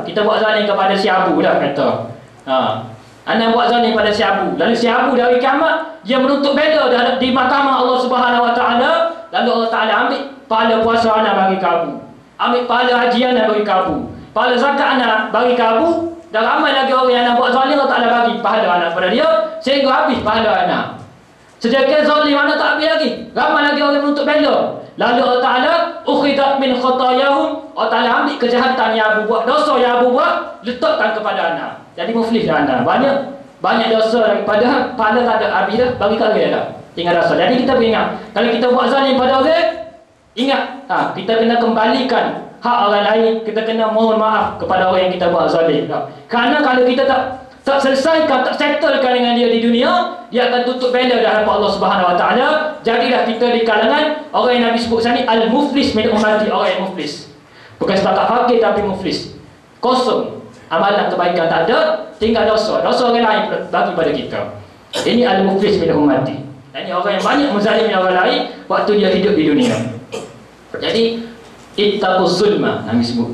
kita buat zalim kepada si Abu dah kata. Ana buat zalim pada si Abu. Lalu si Abu dari kiamat dia menuntut bela di mahkamah Allah Subhanahu Wa Taala. Lalu Allah Taala ambil pahala puasa ana bagi ke Abu. Ambil pahala haji ana bagi ke Abu. Pahala zakat ana bagi ke Abu. Dan ramai lagi orang yang nak buat zalim Allah Taala bagi pahala ana pada dia sehingga habis pahala ana. Sedangkan zalim ana tak habis lagi. Ramai lagi orang menuntut bela. Lalu Allah Ta'ala ukhidat min khatayahum. Allah Ta'ala ambil kejahatan yang Abu buat, dosa yang Abu buat, letakkan kepada anak. Jadi muflis dah anak. Banyak dosa daripada pahala tak ada habis dah, bagi kat dia dah. Tinggal dosa. Jadi kita beringat, kalau kita buat zalim pada orang, ingat, kita kena kembalikan hak orang lain. Kita kena mohon maaf kepada orang yang kita buat zalim. Kerana kalau kita tak selesaikan, tak settlekan dengan dia di dunia, dia akan tutup bela dah hadapan Allah Subhanahu Wa Taala. Jadilah kita di kalangan orang yang Nabi sebut sini al-muflis min ummati, orang yang muflis. Bukan setakat fakir tapi muflis. Kosong. Amalan kebaikan tak ada, tinggal dosa. Dosa orang lain bagi pada kita. Ini al-muflis min ummati. Ini orang yang banyak menzalimi orang lain waktu dia hidup di dunia. Jadi ittaquz zulma, Nabi sebut.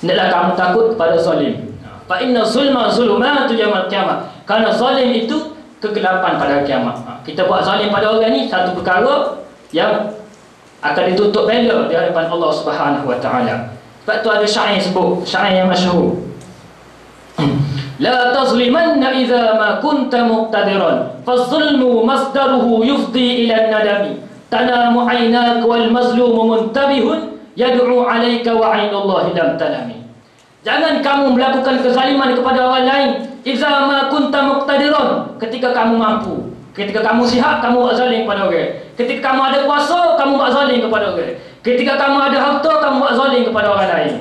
Hendaklah kamu takut kepada zalim. Fa inna zulma zulumatu yaumil qiyamah. Karena zalim itu kegelapan pada kiamat. Kita buat zalim pada orang ni satu perkara yang akan ditutup bela di hadapan Allah Subhanahu Wa Taala. Sebab tu ada syair sebut, syair yang masyhur. La tazlimanna idza ma kunta muqtadiran, faz-zulmu masdaruhu yufdi ila an-nadami. Tanamu 'aynak wal mazlumu muntabihun yad'u 'alayka wa 'ainullahi lam tanami. Jangan kamu melakukan kezaliman kepada orang lain. Idza ma kunta muqtadiran, ketika kamu mampu. Ketika kamu sihat, kamu buat zalim kepada orang. Ketika kamu ada kuasa, kamu buat zalim kepada orang. Ketika kamu ada harta, kamu buat zalim kepada orang lain.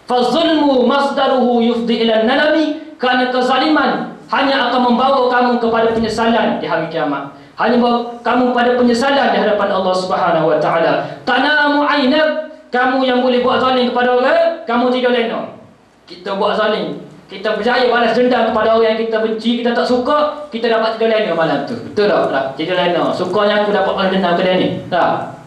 Fazulmu masdaruhu yufdi ila nalami, kerana kezaliman hanya akan membawa kamu kepada penyesalan di hari kiamat. Hanya membawa kamu pada penyesalan di hadapan Allah Subhanahu Wa Taala. Tanamu 'ainak, kamu yang boleh buat zalim kepada orang, kamu tidur lena. Kita buat zalim, kita berjaya balas dendam kepada orang yang kita benci, kita tak suka, kita dapat tidur lena malam tu. Betul tak? Tidur lena. Sukanya aku dapat balas dendam ke dia ni. Tak.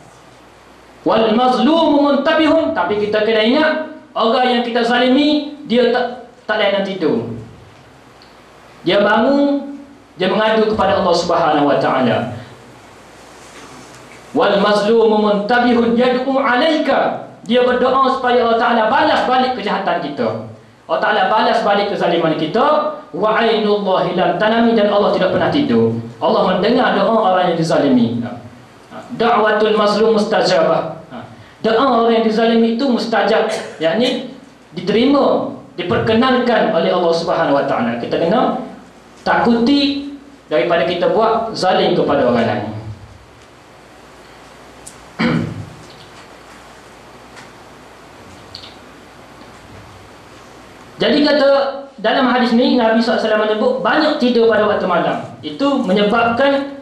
Wal mazlumu muntabihun, tapi kita kena ingat orang yang kita zalimi dia tak lena tidur. Dia bangun, dia mengadu kepada Allah Subhanahu Wa Taala. Wal mazlumu muntabihun yad'u 'alaika, dia berdoa supaya Allah Taala balas balik kejahatan kita. Allah Taala balas balik kezaliman kita. Wa 'ainullahi lam tanami, dan Allah tidak pernah tidur. Allah mendengar doa orang yang dizalimi. Da'watul mazlum mustajabah. Doa orang yang dizalimi itu mustajab, yakni diterima, diperkenankan oleh Allah Subhanahu Wa Taala. Kita kena takuti daripada kita buat zalim kepada orang lain. Jadi kata dalam hadis ni Nabi SAW menyebut banyak tidur pada waktu malam. Itu menyebabkan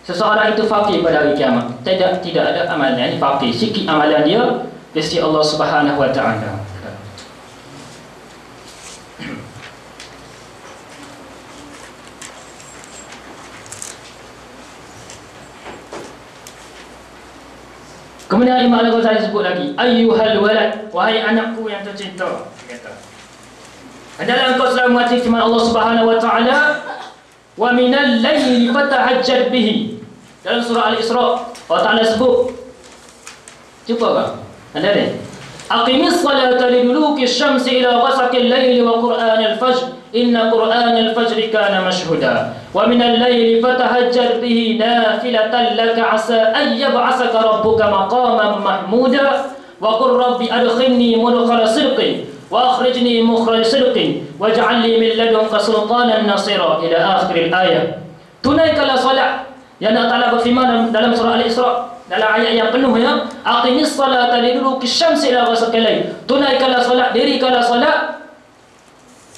seseorang itu faqih pada hari kiamat. Tidak ada amalan, ini faqih. Sikit amalan dia di sisi Allah Subhanahu Wa Taala. Kemudian Imam Al-Ghazali sebut lagi, ayyuhal walad, wahai anakku yang tercinta, dia kata, adalah engkau selalu mengerti firman Allah Subhanahu Wa Taala, wa minal laili fatahajjad bihi. Dalam surah Al-Isra Allah Taala sebut, cuba kan? Ada ni. Aqimis salata liduluki syamsi ila ghasaqil laili wa qur'anal fajr, inna qur'anal fajri kana mashhuda. Wa minal laili fatahajjad bihi nafilatan laka asa an yab'asaka rabbuka maqaman mahmuda. Wa qur rabbi adkhilni mudkhala sidqin wa akhrijni mukhraj sidqin waj'al li min ladunka sultanan nasira, ila akhir ayat. Tunaikanlah solat. Ya Allah Taala berfirman dalam surah Al-Isra, dalam ayat yang penuh ya, aqimis salata liduluki syamsi ila ghasaqil lail. Tunaikanlah solat, dirikanlah solat.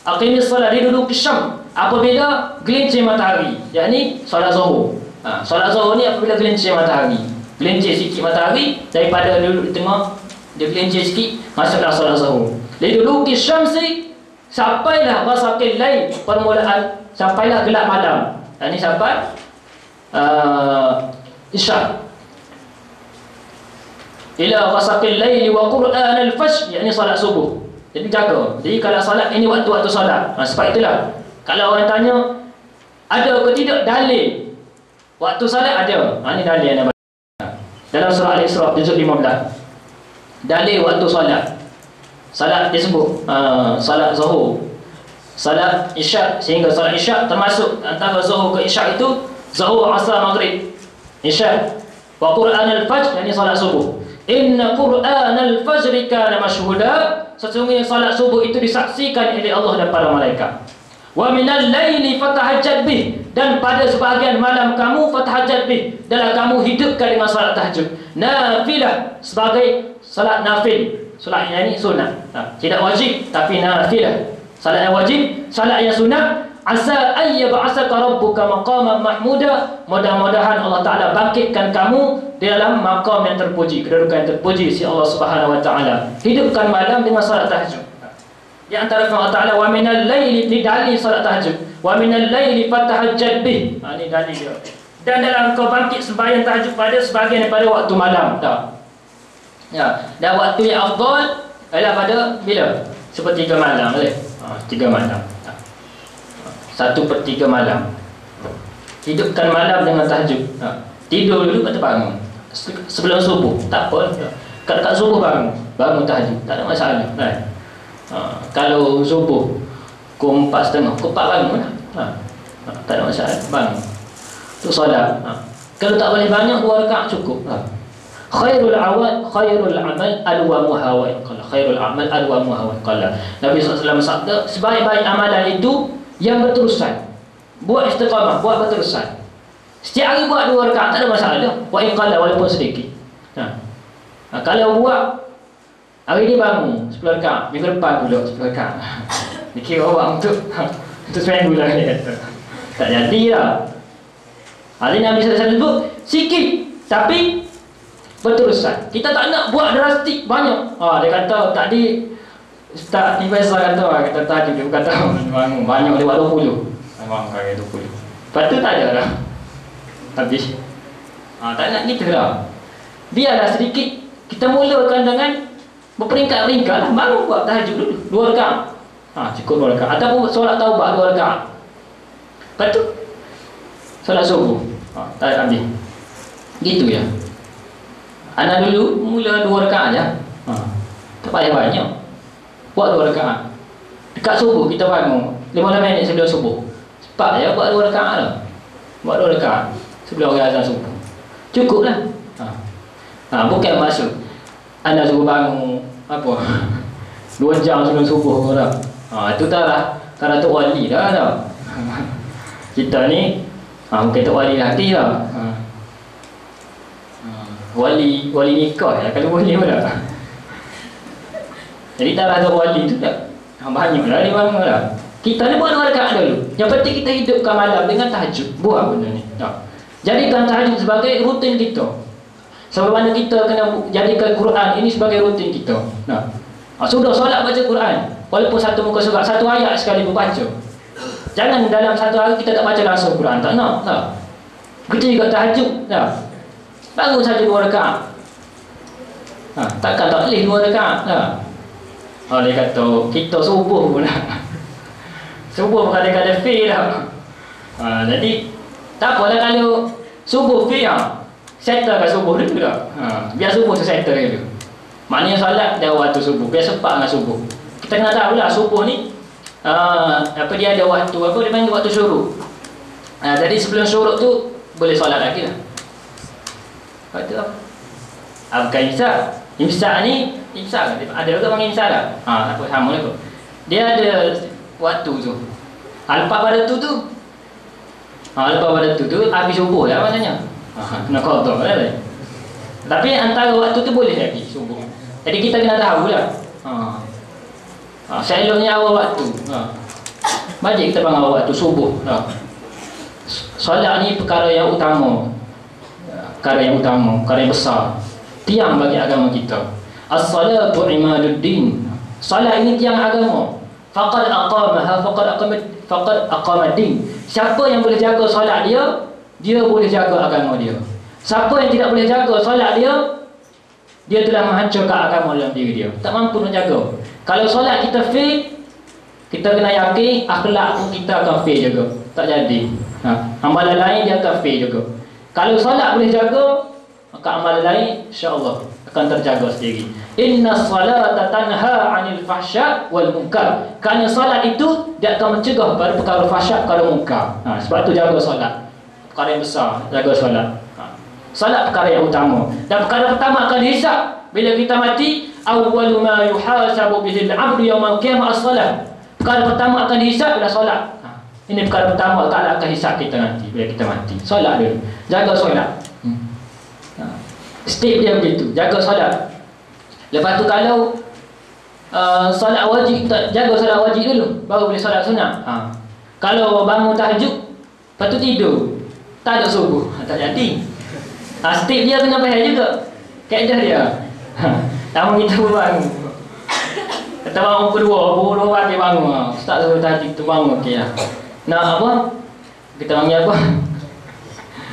Aqimis salat liduluki syam, apabila gelincir matahari, yakni solat zuhur. Solat zuhur ni apabila gelincir matahari. Gelincir sikit matahari, daripada duduk di tengah dia gelincir sikit, masuklah solat zuhur. Liduluki syamsi, sampailah ghasaqil lail, permulaan sampailah gelap malam. Ini sampai isyak. Ila ghasaqil lail wa qur'anal fajr, yakni salat subuh. Jadi jaga. Jadi kalau solat ini waktu-waktu solat. Sebab itulah kalau orang tanya ada ke tidak dalil waktu solat, ada. Ini dalil yang dalam surah Al-Isra juzuk 15. Dalil waktu solat. Salat disebut salat zuhur, salat isyak, sehingga salat isyak termasuk antara zuhur ke isyak itu zuhur, asar, maghrib, isyak. Wa Qur'anal fajr, yani salat subuh. Inna Qur'anal fajr kana mashhuda, sesungguhnya salat subuh itu disaksikan oleh Allah dan para malaikat. Wa minal laili fatahajjad bih, dan pada sebahagian malam kamu fatahajjad bih, dalam kamu hidupkan dengan salat tahajud. Nafilah, sebagai salat nafil. Salat yang ini sunat, tidak wajib tapi nafilah. Salat yang wajib, salat yang sunat. Asa an yab'asaka rabbuka maqaman mahmuda, mudah-mudahan Allah Ta'ala bangkitkan kamu di dalam maqam yang terpuji, kedudukan yang terpuji si Allah Subhanahu wa Ta'ala. Hidupkan malam dengan salat tahajud. Di antara firman Allah Ta'ala, wa minal laili, ni dalil salat tahajud, wa minal laili fatahajjad bih, ini dalil dia. Dan dalam kau bangkit sembahyang tahajud pada sebahagian daripada waktu malam. Tak? Ya, dan waktu yang afdal adalah pada bila? Sepertiga malam, boleh? 3 malam. 1/3 malam. Hidupkan malam dengan tahajud. Tidur dulu, lepas bangun sebelum subuh, tak apa. Kat subuh bangun tahajud, tak ada masalah. Kalau subuh pukul 4:30, pukul 4 bangun tak ada masalah, bangun tu solat. Kalau tak boleh banyak, 2 rakaat cukup. Khairul amal alwamuha wa inqalla. Khairul amal alwamuha wa inqalla. Nabi SAW sabda, sebaik-baik amalan itu yang berterusan. Buat istiqamah, buat berterusan. Setiap hari buat 2 rakaat, tak ada masalah. Wa inqalla, walaupun sedikit. Kalau buat hari ni bangun 10 rakaat, minggu depan pula 10 rakaat. Dikira awak untuk seminggu lah, dia kata. Tak jadilah. Hari Nabi SAW sebut sikit tapi berterusan. Kita tak nak buat drastik banyak. Dia kata tadi Ustaz Nifasa kata, kita tadi dia kata bangun banyak lewat 20. Memang kaya 20. Lepas tu tak ada dah. Habis. Tak nak gitu lah. Biarlah sedikit. Kita mulakan dengan berperingkat-peringkat lah. Baru buat tahajud dulu 2 rakaat. Cukup 2 rakaat. Ataupun solat taubat 2 rakaat. Lepas tu solat subuh. Tak habis. Gitu ya. Anak dulu mula 2 rakaat je. Tak payah banyak. Buat 2 rakaat. Dekat subuh kita bangun 15 minit sebelum subuh. Cepat je buat 2 rakaat lah. Buat 2 rakaat sebelum orang azan subuh. Cukup lah. Bukan masuk anak suruh bangun apa 2 jam sebelum subuh dah. Itu tak lah. Kalau tu wali dah tau. Kita ni bukan tu wali hati lah. Wali nikah ya, kalau boleh pula. Jadi tak ada wali tu tak. Banyaklah dia bangun lah. Kita ni buat 2 rakaat dulu. Yang penting kita hidupkan malam dengan tahajud. Buat benda ni. Jadikan tahajud sebagai rutin kita. Sebagaimana kita kena jadikan Quran ini sebagai rutin kita. Sudah solat baca Quran, walaupun satu muka surat, 1 ayat sekali baca. Jangan dalam 1 hari kita tak baca langsung Quran. Tak nak. Begitu juga tahajud. Bangun saja 2 rakaat. Takkan tak boleh 2 rakaat. Dia kata kita subuh pula. Subuh kadang-kadang fail lah. Jadi tak apalah kalau subuh fail, settlekan subuh dulu lah. Biar subuh tu settle dulu. Maknanya solat dah waktu subuh, biar sepak dengan subuh. Kita kena tahu lah subuh ni dia ada waktu apa, dia panggil waktu syuruk. Jadi sebelum syuruk tu boleh solat lagi lah. Waktu apa? Bukan imsak. Imsak ni, imsak ada juga panggil imsak lah. Apa sama lah kot. Dia ada waktu tu. Lepas pada tu lepas pada tu habis subuh lah maknanya. Kena kotor lah. Tapi antara waktu tu boleh lagi subuh. Jadi kita kena tahu lah. Seloknya awal waktu. Wajib kita bangun awal waktu subuh. Solat ni perkara yang utama. Perkara yang besar. Tiang bagi agama kita. As-salatu imaduddin. Salat ini tiang agama. Faqad aqamaha faqad aqamaddin. Siapa yang boleh jaga solat dia, dia boleh jaga agama dia. Siapa yang tidak boleh jaga solat dia, dia telah menghancurkan agama dalam diri dia. Tak mampu nak jaga. Kalau solat kita fail, kita kena yakin akhlak pun kita akan fail juga. Tak jadi. Amalan lain dia akan fail juga. Kalau solat boleh jaga, maka amalan lain insya-Allah akan terjaga sendiri. Inna salata tanha 'anil fahsya wal munkar. Kerana solat itu dia akan mencegah pada perkara fahsyat, perkara munkar. Sebab tu jaga solat. Perkara yang besar, jaga solat. Solat perkara yang utama. Dan perkara pertama akan dihisap bila kita mati. Awwalu ma yuhasabu bihi al-'abdu yawm al-qiyamah as-salat. Perkara pertama akan dihisap adalah solat. Ini perkara pertama Allah akan hisap kita nanti bila kita mati. Solat dulu. Jaga solat. Step dia begitu, jaga solat. Lepas tu kalau solat wajib, jaga solat wajib dulu, baru boleh solat sunat. Kalau bangun tahajud, lepas tu tidur, tak ada subuh, tak jadi. Step dia kena faham juga. Kaedah dia. Tamu kita bangun. Kita bangun kedua, pukul 2 pagi bangun. Ustaz suruh tahajud tu bangun, okey lah. Nak apa? Kita panggil apa?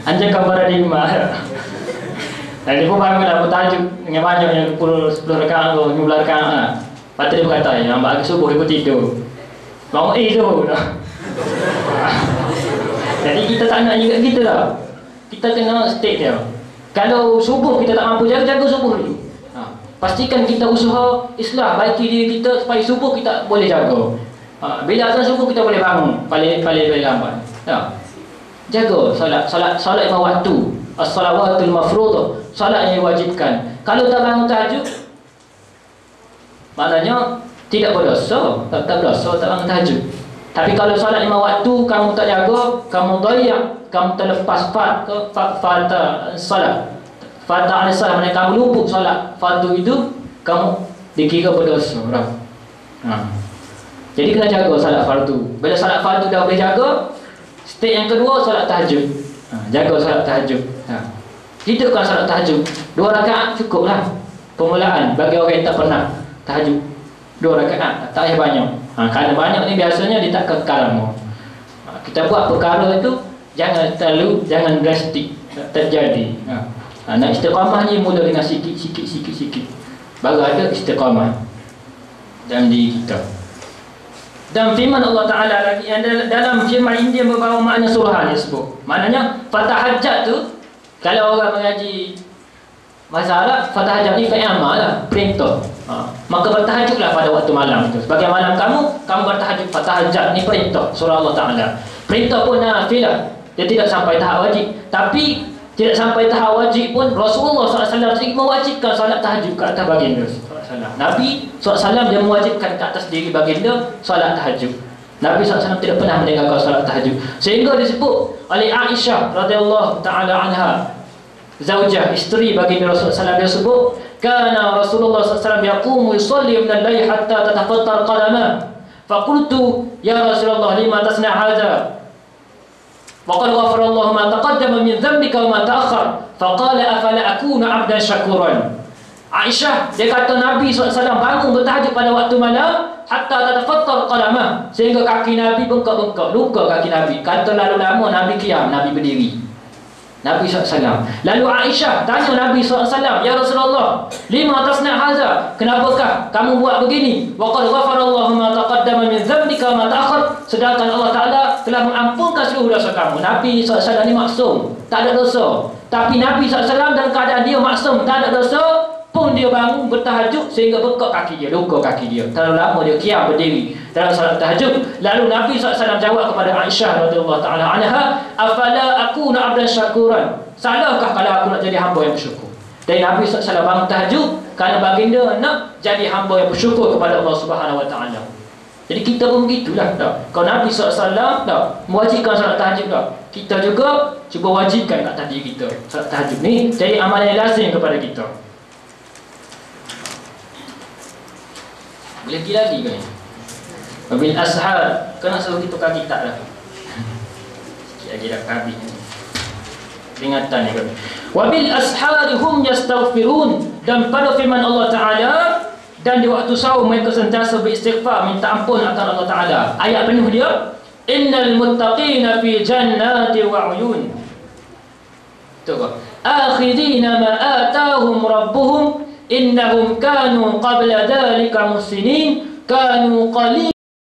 Anjangkan paradigma. Dan dia pun bangun dah bertajuk dengan banyak yang 10 rakaat atau 15 rakaat. Lepas tu dia berkata, yang bagi subuh dia pun tidur. Bangun tu. Jadi kita tak nak juga kita lah. Kita kena state dia. Kalau subuh kita tak mampu jaga subuh dulu. Pastikan kita usaha islah baiki diri kita supaya subuh kita boleh jaga. Bila azan subuh kita boleh bangun paling lambat. Jaga solat lima waktu. As-salawatul mafruḍah, solat yang diwajibkan. Kalau tak bangun tahajud, maknanya tidak berdosa, tak berdosa tak bangun tahajud. Tapi kalau solat 5 waktu kamu tak jaga, kamu dhayak, kamu terlepas fata salat. Fata al-salat, maknanya kamu luput solat fardu itu, kamu dikira berdosa. Jadi kena jaga solat fardu. Bila solat fardu dah boleh jaga, step yang kedua solat tahajud. Jaga solat tahajud. Hidupkan solat tahajud. 2 rakaat cukuplah. Permulaan bagi orang yang tak pernah tahajud. 2 rakaat, tak payah banyak. Kerana banyak ni biasanya dia tak kekal lama. Kita buat perkara itu jangan drastik terjadi. Nak istiqamah ni mula dengan sikit. Baru ada istiqamah dalam diri kita. Dan firman Allah Ta'ala lagi yang dalam firman ini dia membawa makna suruhan dia sebut. Maknanya fatahajat tu, kalau orang mengaji bahasa Arab, fatahajat ni fi'il amal lah, perintah. Maka bertahajudlah pada waktu malam itu. Sebagai malam kamu bertahajud. Fatahajat ni perintah surah Allah Ta'ala. Perintah pun nafilah, dia tidak sampai tahap wajib. Tapi tidak sampai tahap wajib pun Rasulullah SAW mewajibkan solat tahajud ke atas baginda SAW. Nabi SAW dia mewajibkan ke atas diri baginda solat tahajud. Nabi SAW tidak pernah meninggalkan solat tahajud. Sehingga disebut oleh Aisyah radhiyallahu ta'ala anha, zaujah, isteri baginda Rasulullah SAW, dia sebut, kana Rasulullah SAW yaqumu yusalli min al-layl hatta tatafattar qadamah. Faqultu ya Rasulullah lima tasna' hadha? وقال غفر الله ما تقدم من ذنبك وما تأخر فقال أفلا أكون عبدا شكورا. Aisyah dia kata Nabi SAW bangun bertahajud pada waktu malam hatta tatafattar qalamah, sehingga kaki Nabi bengkak-bengkak, luka kaki Nabi. Kata lalu lama Nabi qiyam, Nabi berdiri. Nabi SAW. Lalu Aisyah tanya Nabi SAW, ya Rasulullah, lima tasna' hadza? Kenapakah kamu buat begini? Wa qad ghafarallahu ma taqaddama min dzambika ma ta'akhkhar. Sedangkan Allah Ta'ala telah mengampunkan seluruh dosa kamu. Nabi SAW ni maksum, tak ada dosa. Tapi Nabi SAW dalam keadaan dia maksum, tak ada dosa, pun dia bangun bertahajud sehingga bengkak kaki dia, luka kaki dia. Terlalu lama dia qiyam berdiri dalam salat tahajud. Lalu Nabi SAW jawab kepada Aisyah radhiyallahu ta'ala anha, afala akuna 'abdan syakuran? Salahkah kalau aku nak jadi hamba yang bersyukur? Dan Nabi SAW bangun tahajud kerana baginda nak jadi hamba yang bersyukur kepada Allah Subhanahu wa taala. Jadi kita pun begitulah. Kalau Nabi SAW mewajibkan salat tahajud, kita juga cuba wajibkan kat diri kita salat tahajud ni jadi amalan yang lazim kepada kita. Boleh pergi lagi kan? Wabil ashar, kena suruh kita kaki tak dah. Sikit lagi dah habis ni. Peringatan ni kan. Wabil ashar hum yastaghfirun, dan pada firman Allah Ta'ala, dan di waktu sahur mereka sentiasa beristighfar, minta ampun atas Allah Ta'ala. Ayat penuh dia, innal muttaqina fi jannati wa uyun. Tu kah? Akhidina ma atahum rabbuhum innahum kanu qabla dhalika muhsinin kanu qalil